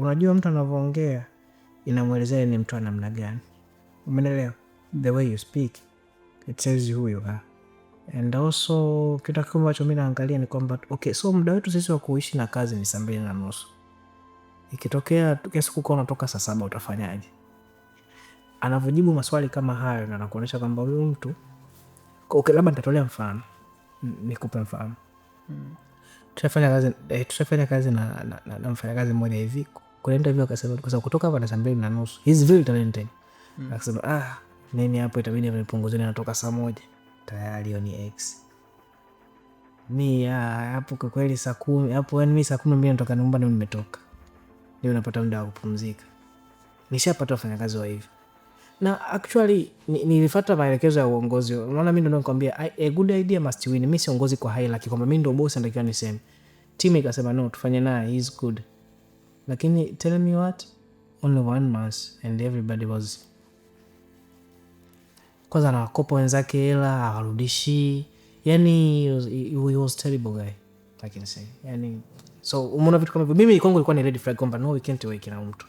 unajua mtu anavyoongea inamuelezea ni mtu namna gani. Umeelewa? The way you speak it tells you who you are. And also kitu kikubwa ambacho mimi naangalia ni kwamba okay, so muda wetu sisi wa kuishi na kazi ni 2:30. Ikitokea siku uko unatoka 7 utafanyaje? Anavyojibu maswali kama hayo na anakuonyesha kwamba huyu mtu okay, labda nitatolea mfano. Nikupe mfano. Tutafanya kazi na mfanyakazi mmoja hivi. Kwa interview akasema kwa sababu kutoka hapa na 2:30 he's very talented. Akasema nini hapo itabidi nipunguze natoka 1:00. Tayari hiyo ni X. Mimi hapo kwa kweli 10:00 hapo, yani mimi 10:00 natoka nyumbani nimetoka. Ndio napata muda wa kupumzika. Nishapata wafanyakazi wa hivi. Na actually nilifuata maelekezo ya uongozi. Unaona mimi ndio nakwambia a good idea must win. Mimi siongozi kwa hierarchy kwamba mimi ndio boss ndio niseme. Team ikasema no, tufanye naye, he's good. Lakini tell me what? Only 1 month and everybody was kwanza na wakopa wenzake hela hawarudishi. Yani he was terrible guy, I can say. Yani so umeona vitu kama hivyo, mimi kwangu ilikuwa ni red flag kwamba no, we can't work na mtu.